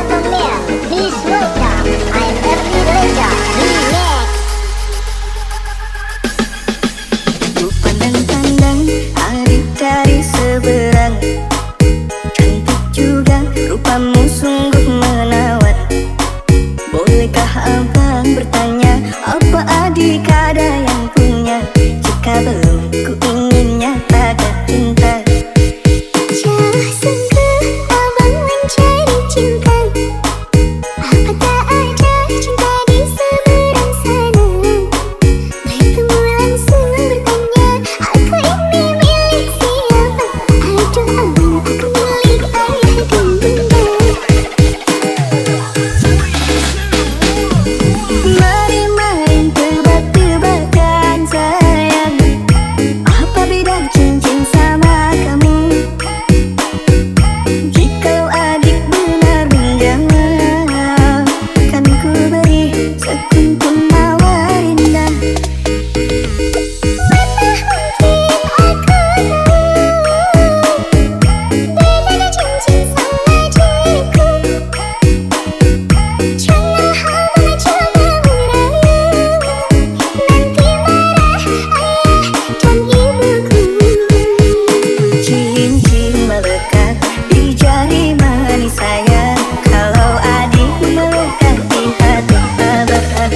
gentlemen, please welcome I'm Ernie Reza Remix. Ku pandang-pandang adik dari seberang, cantik juga rupamu sungguh menawat. Bolehkah abang bertanya, apa adik ada yang punya? Jika belum, ku ingin nyatakan cinta. Jauh sungguh abang mencari cinta, apa tak ada cinta di seberang sana? Bertemu langsung bertanya, aku ini milik siapa? Aduh abang, aku milik ayah dan bunda. Mari main tebak-tebakan sayang, apa beda cincin sama kamu? Jikalau adik benar menjawab, kan ku beri sekuntum mawar indah. Mana mungkin aku tahu bedanya cincin sama diriku. Jangan abang coba merayu, nanti marah ayah dan ibuku. Cincin melekat di jari manis sayang, kalau adik melekat di hati abang.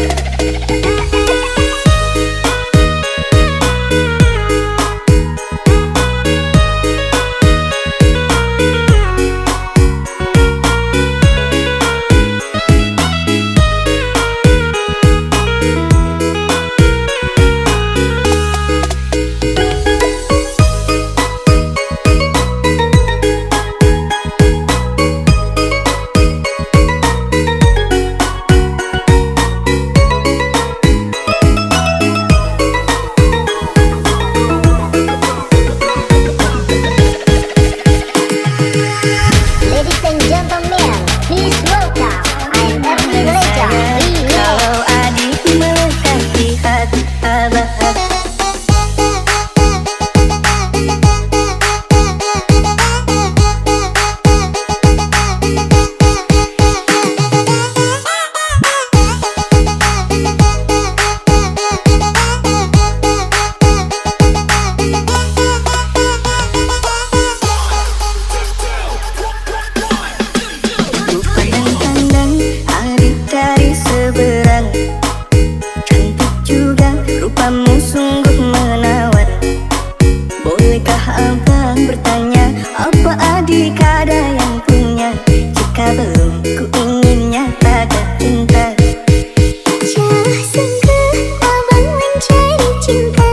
Ladies and gentlemen, please welcome I'm Ernie Reza Remix. Kalau adik melekat di hati abang. Ku pandang-pandang adik dari seberang, cantik juga rupamu sungguh menawat. Bolehkah abang bertanya, apa adik ada yang punya? Jika belum, ku ingin nyatakan cinta. Jauh sungguh abang mencari cinta,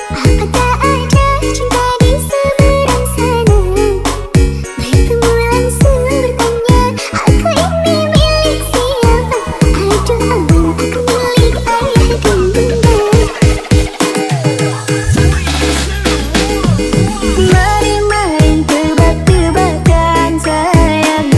apa tak ada cinta di seberang sana? Bertemu langsung bertanya, aku ini milik siapa? Aduh abang, aku milik ayah dan bunda. Mari main tebak-tebakan sayang,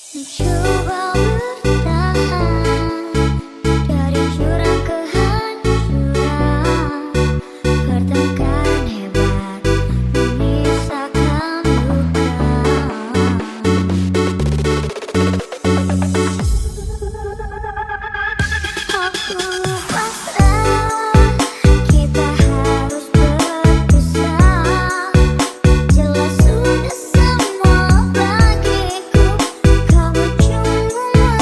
Coba bertahan dari jurang kehancuran, pertengkaran hebat menyisakan luka. Aku pasrah, kita harus berpisah. Jelas sudah semua bagiku. Kamu cuma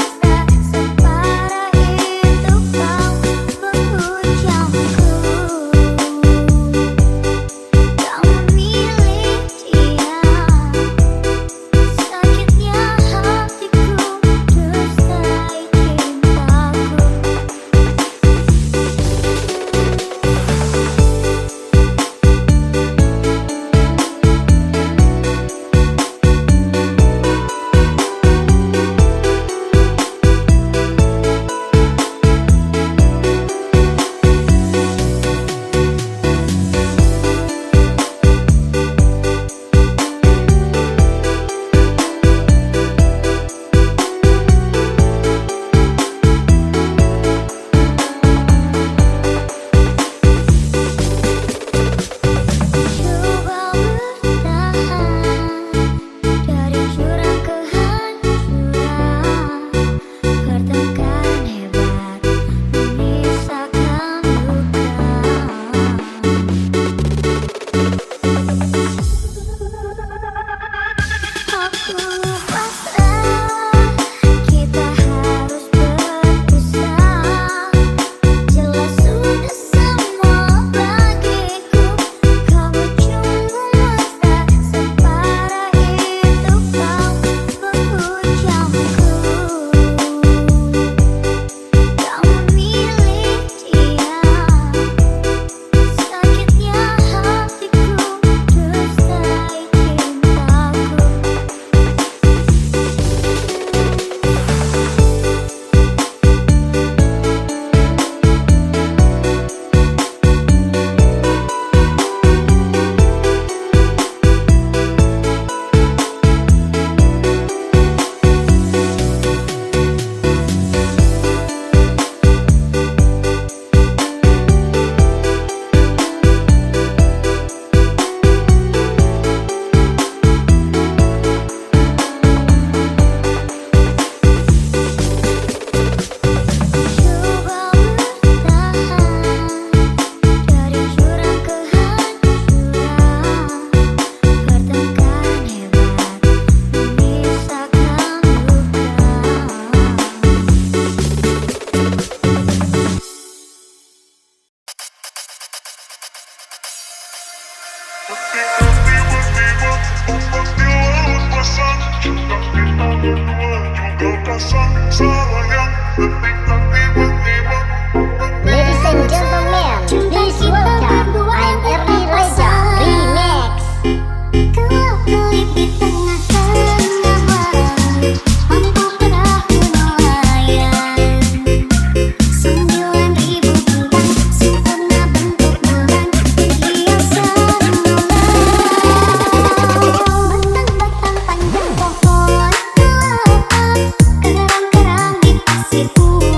separah itu kau menghujamku. Kau milik dia, sakitnya hatiku, dustai cintaku. Coba bertahan dari jurang kehancuran, pertengkaran hebat menyisakan luka. Aku pasrah, kita harus berpisah. Jelas sudah semua bagiku. Kamu cuma separah itu kau menghujamku. Kau milik dia, sakitnya hatiku, dustai cintaku. Coba bertahan dari jurang kehancuran, pertengkaran hebat menyisakan luka. Ladies and gentlemen, please welcome I'm Erli Reza Remix. Kau pelik di tengah-tengah malam, mampu perahu nelayan. 9.000 bintang sempurna bentuk bulan hiasan bulan. Batang-batang panjang pohon kelapa, kerang-kerang di pasir putih.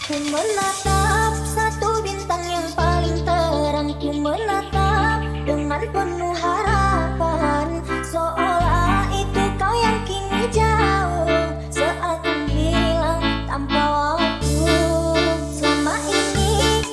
Ku menatap satu bintang yang paling terang. Ku menatap dengan penuh harapan, seolah itu kau yang kini jauh, seakan hilang tanpa waktu. Selama ini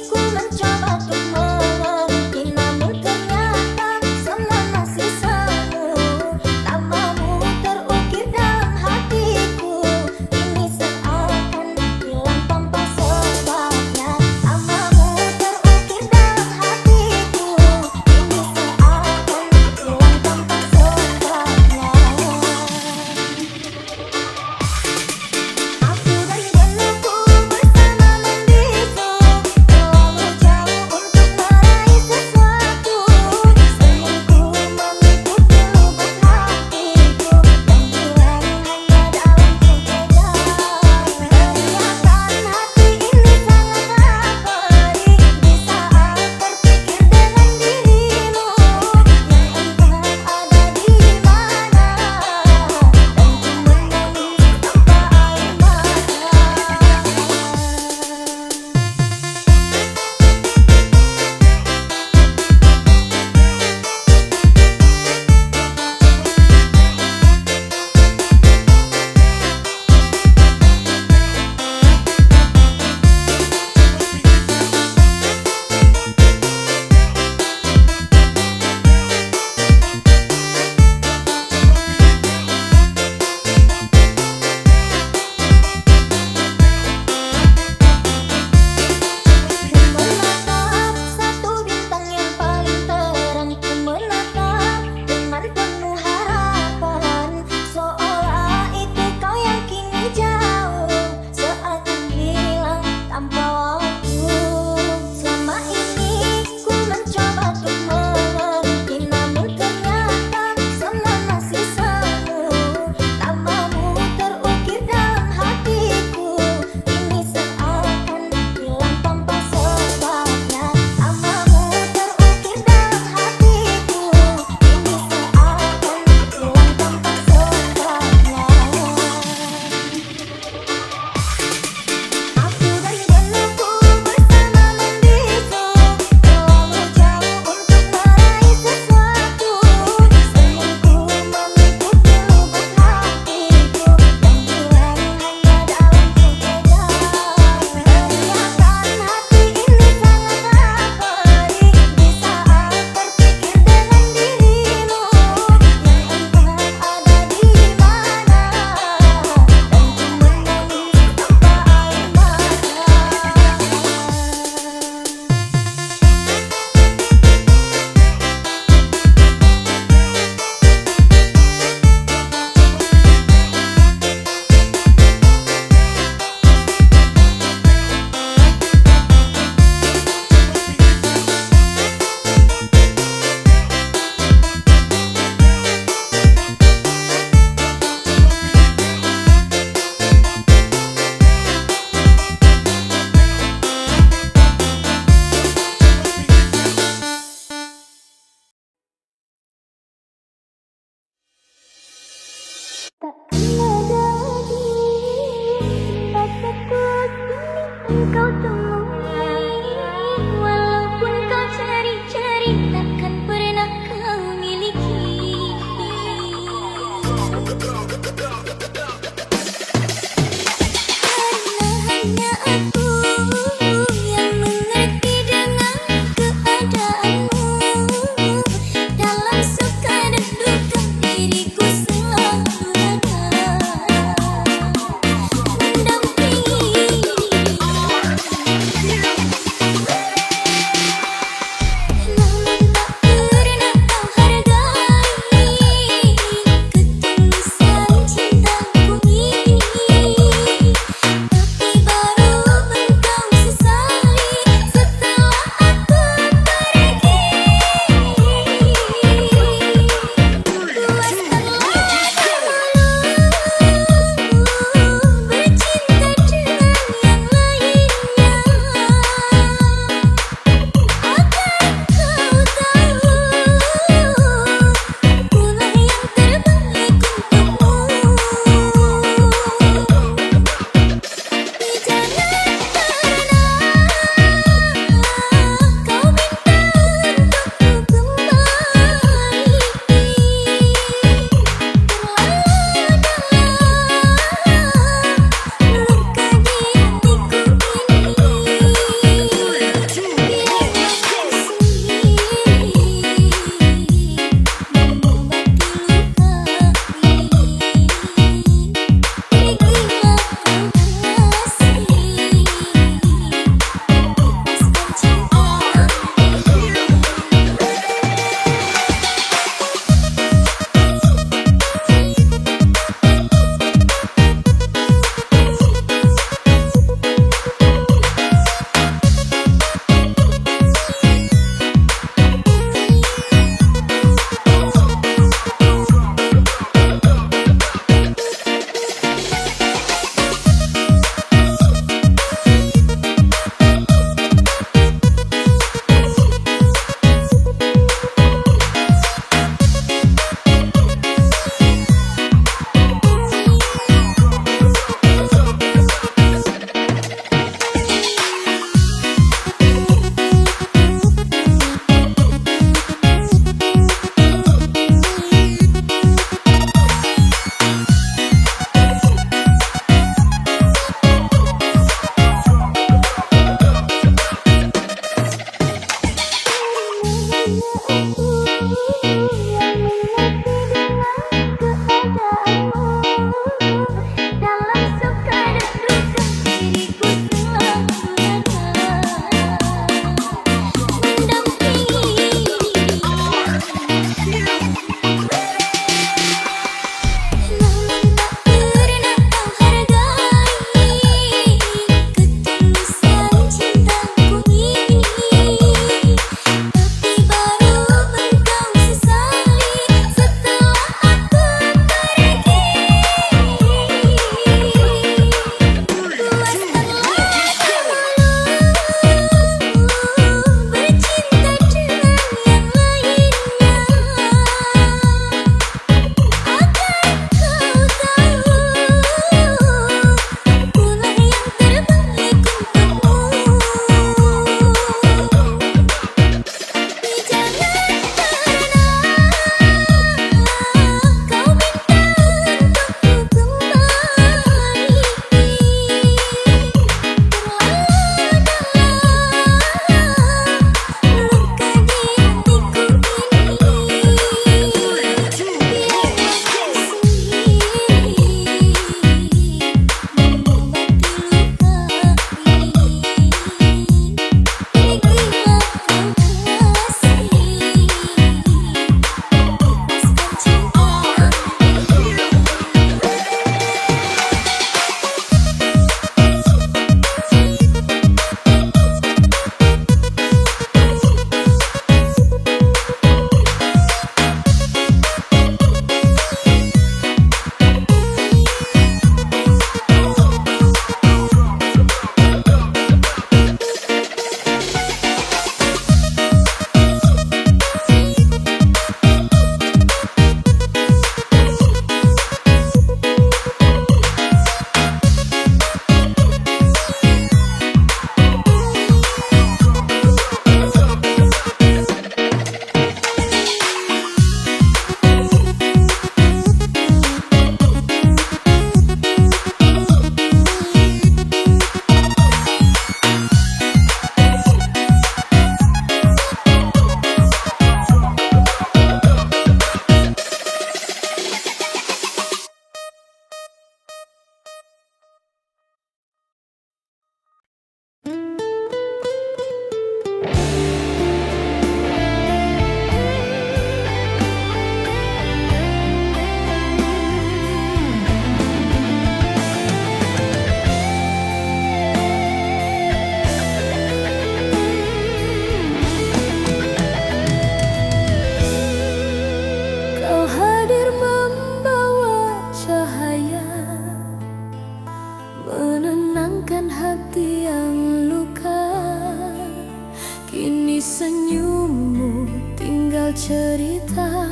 Kini senyummu tinggal cerita,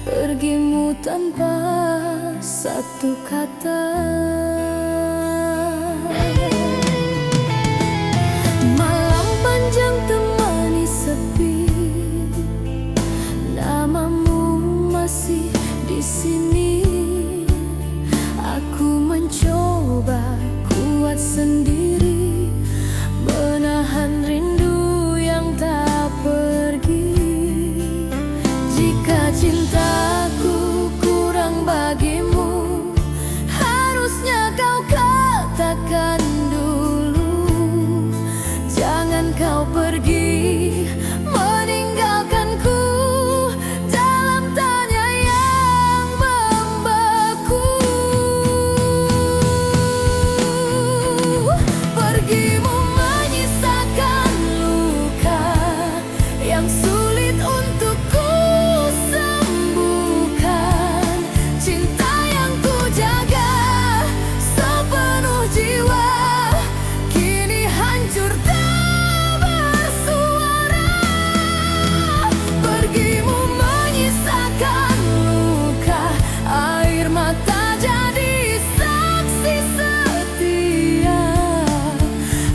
pergimu tanpa satu kata. Malam panjang temani sepi, namamu masih di sini. Aku mencoba kuat sendiri, menahan rindu yang tak pergi. Jika cintaku kurang bagimu, harusnya kau katakan dulu. Jangan kau pergi meninggalkanku dalam tanya yang membeku. Pergimu menyisakan luka yang sulit untuk ku sembuhkan. Cinta yang ku jaga sepenuh jiwa kini hancur tak bersuara. Pergimu menyisakan luka, air mata jadi saksi setia.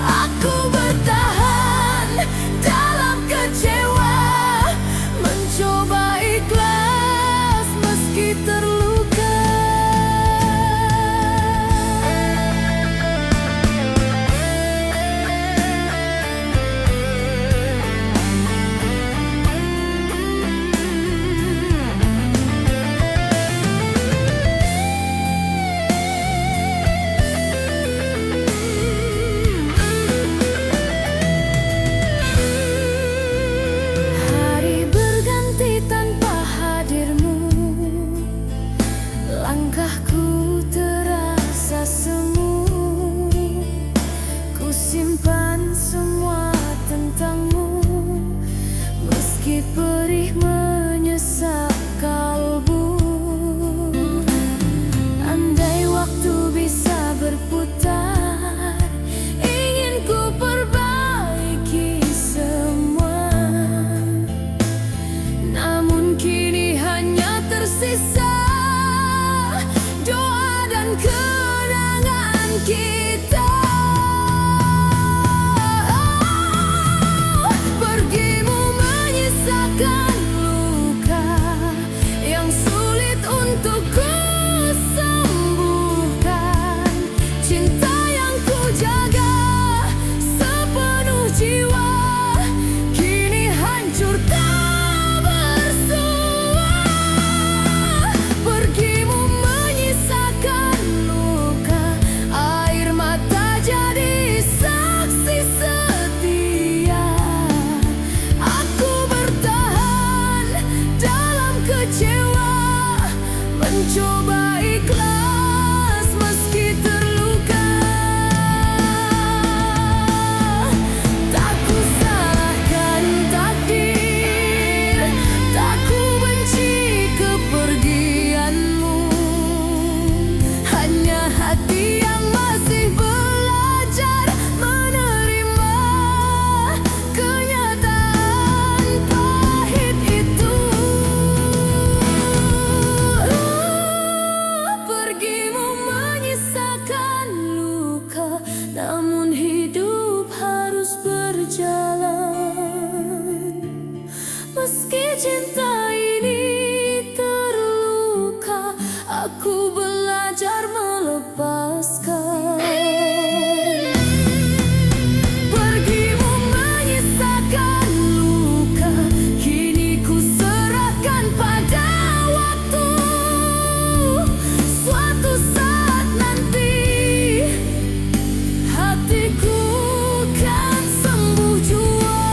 Aku bertahan dalam kecewa, mencoba ikhlas meski terluka. Hari berganti tanpa hadirmu, langkahku terasa semu. Ku simpan semua tentangmu, meski perih menyesal kalbu. Andai waktu bisa berputar, ingin ku perbaiki semua. Namun kini hanya tersisa doa dan kenangan kita. Pergimu menyisakan luka yang sulit untuk ku sembuhkan. Cinta yang ku jaga sepenuh jiwa kini hancur tak bersua. Pergimu menyisakan luka, air mata jadi saksi setia. Aku bertahan dalam kecewa, mencoba ikhlas meski terluka. Tak ku salahkan takdir, tak ku benci kepergianmu. Hanya hati yang masih belajar menerima kenyataan pahit itu. Pergimu menyisakan luka, namun hidup harus berjalan. Meski cinta ini terluka, aku belajar melepaskan. Pergimu menyisakan luka, kini ku serahkan pada waktu. Suatu saat nanti hatiku kan sembuh jua.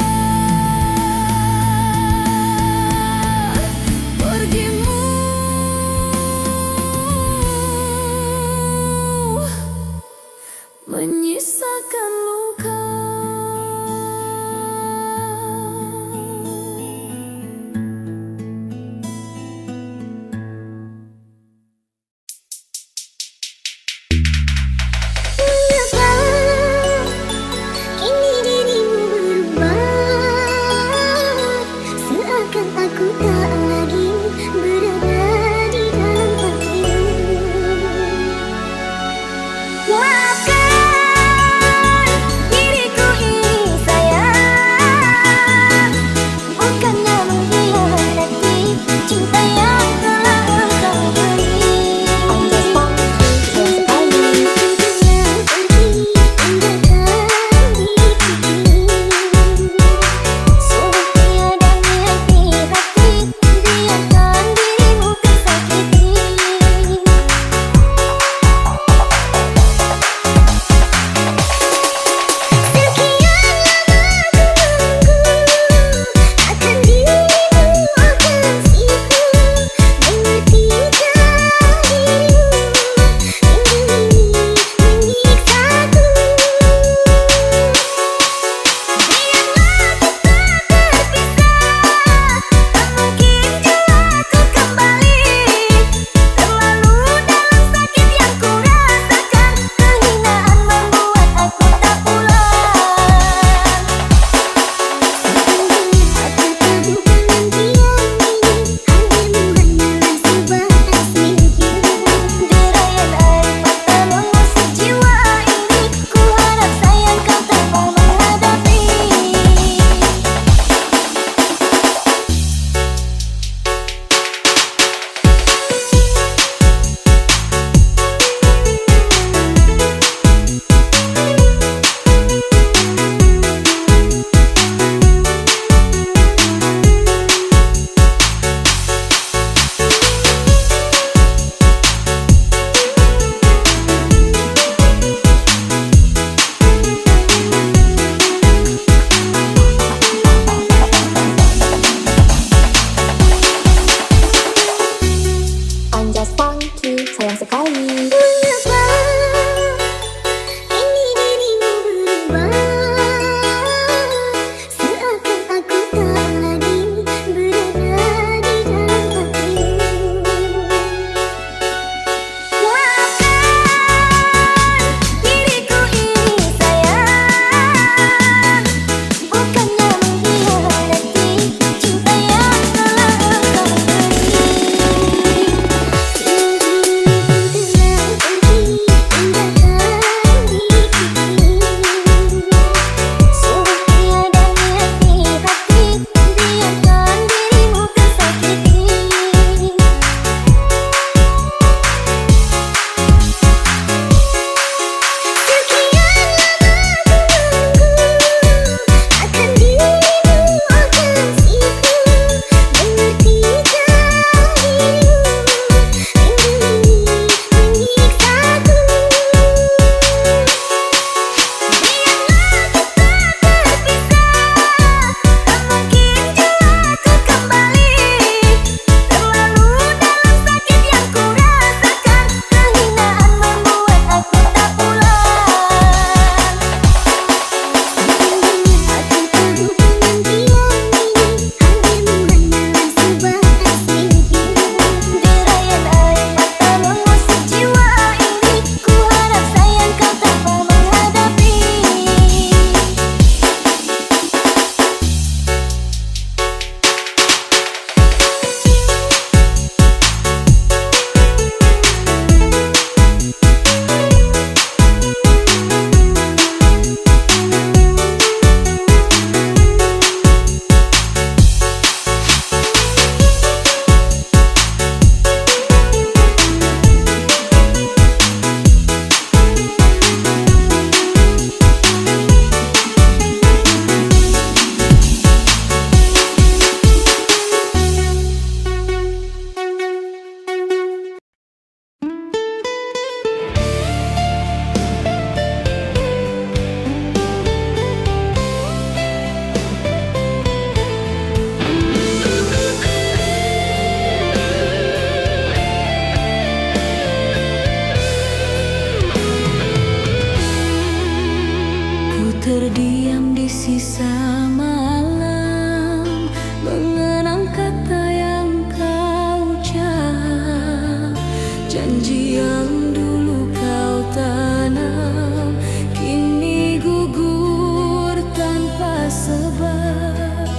sebab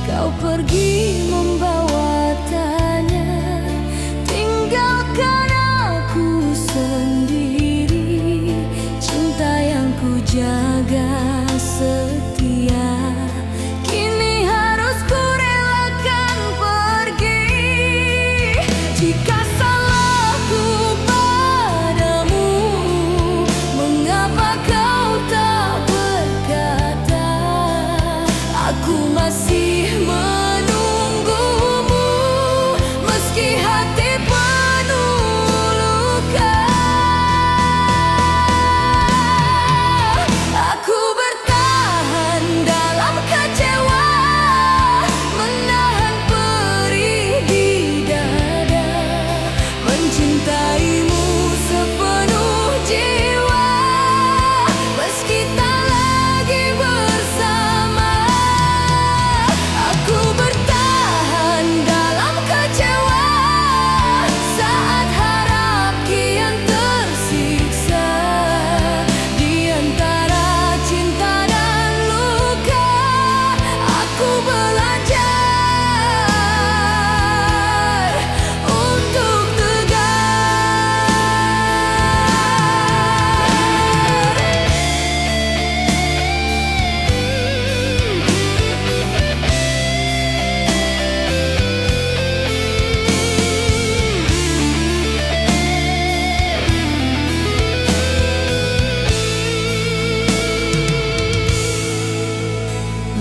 kau pergi membawa tanya, tinggalkan aku sendiri. Cinta yang ku jaga setia, kini harus ku relakan pergi. Jika salahku padamu, mengapa kau tak berkata? Aku masih menunggumu, meski hati penuh luka. Aku bertahan dalam kecewa, menahan perih di dada, mencintaimu sepenuh jiwa, meski tak lagi bersama. Aku bertahan dalam kecewa, saat harap kian tersiksa. Di antara cinta dan luka, aku belajar untuk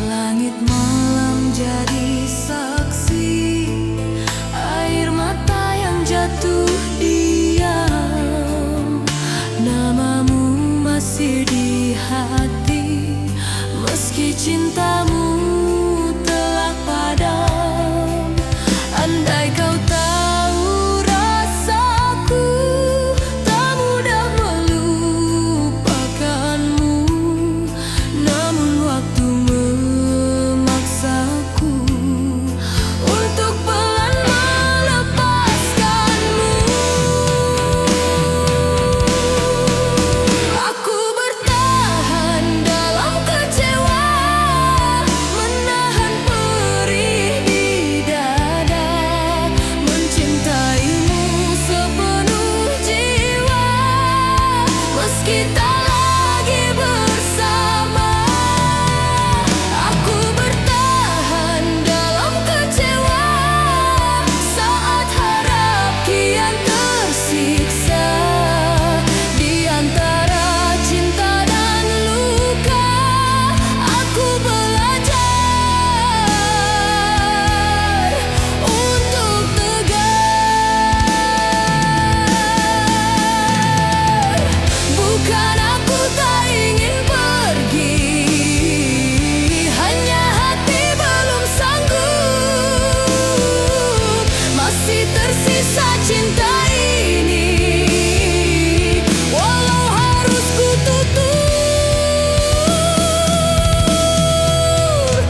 langit malam jadi saksi, air mata yang jatuh diam, namamu masih di hati, meski cintamu telah padam. Andai kau tahu rasaku, tak mudah melupakanmu, namun waktu memaksaku untuk pelan melepaskanmu. Aku bertahan dalam kecewa, menahan perih di dada, mencintaimu sepenuh jiwa, meski tak lagi bersama. Aku bertahan dalam kecewa, saat harap kian tersiksa. Di antara cinta dan luka, aku belajar untuk tegar. Bukan aku tak ingin pergi, hanya hati belum sanggup. Masih tersisa cinta ini, walau harus ku tutur.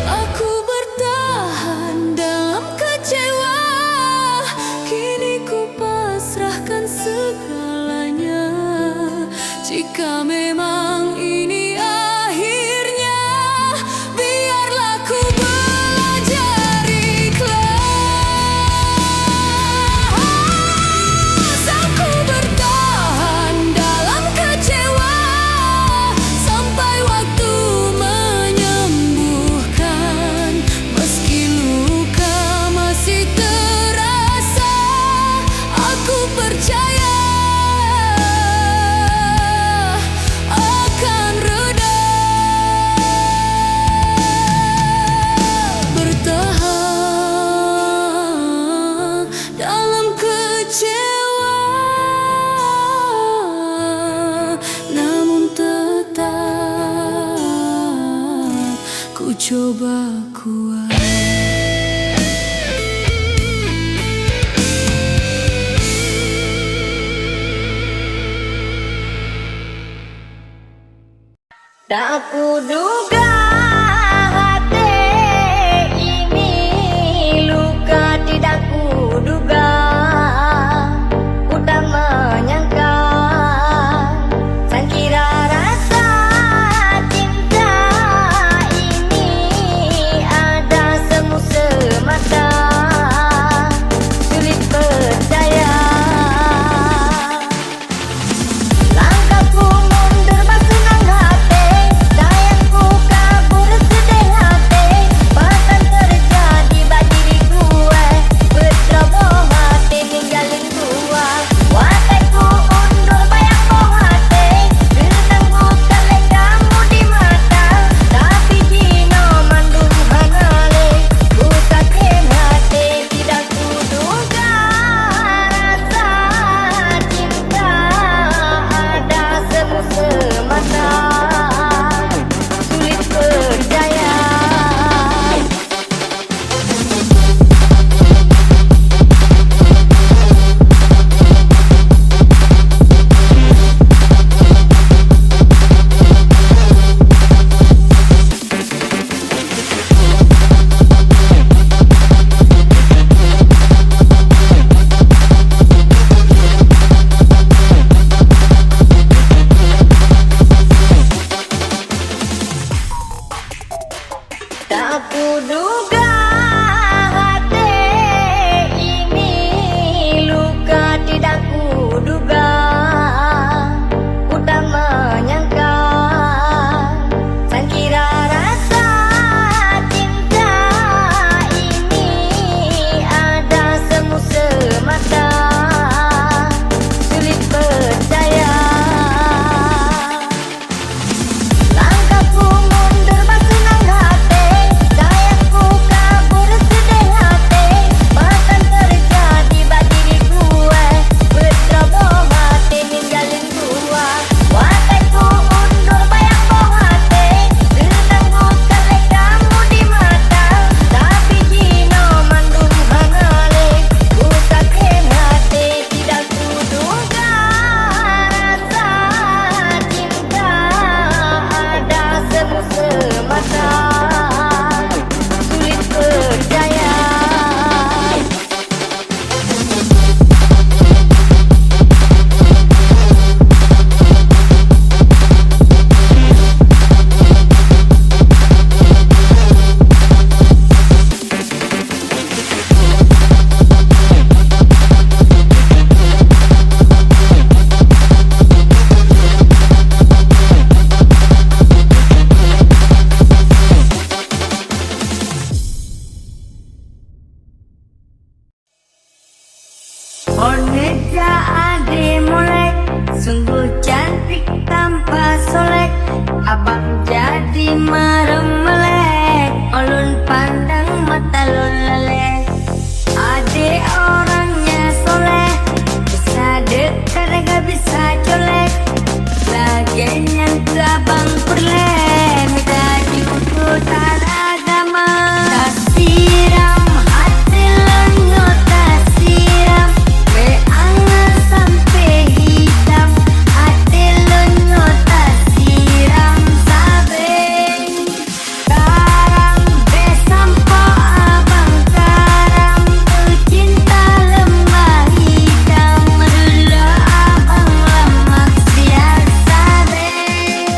Aku bertahan dalam kecewa, kini ku pasrahkan segalanya. Jika memang ini akhirnya, biarlah ku belajar ikhlas. Aku bertahan dalam kecewa, sampai waktu menyembuhkan, meski luka masih terasa. Aku percaya akan reda. Bertahan dalam kecewa, namun tetap ku coba kuat. Tak kuduga hati ini luka, tidak kuduga, ku tak menyangka. Sang kira rasa cinta ini Tak kuduga hati ini luka, tidak kuduga, ku tak menyangka. Sangkira rasa cinta ini ada semu semata, sulit percaya. Langkahku mundur bersenang hati, sayangku kabur sedih hati. Bahkan terjadi bagi diriku, berceroboh hati ninggalin gua. Watakku undur bayang boh hati, senang kali kamu di mata. Tapi jino mandung hanale, ku sakit hati, tidak kuduga rasa cinta ada semu semata, sulit percaya. Oneja ade molek, sungguh cantik tanpa solek. Abang jadi marem melek, ulun pandang mata lun leleh. Ade orangnya soleh, bisa dekat gak bisa colek. Laginya abang perleh, minta diututan agama. Tak siram hati lenyo, tak siram beangan sampai hitam. Hati lenyo tak siram sabeng. Karang besampo abang karang, cinta lemah hitam. Dulu abang lemak siar sabeng.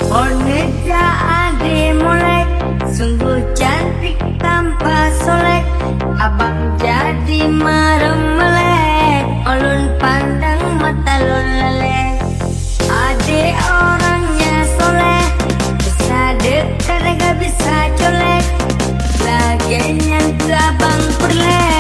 Oneja ade molek, sungguh cantik tanpa solek. Abang jadi marem melek, ulun pandang mata lun leleh. Ade orangnya soleh, bisa dekat gak bisa colek. Laginya abang perleh,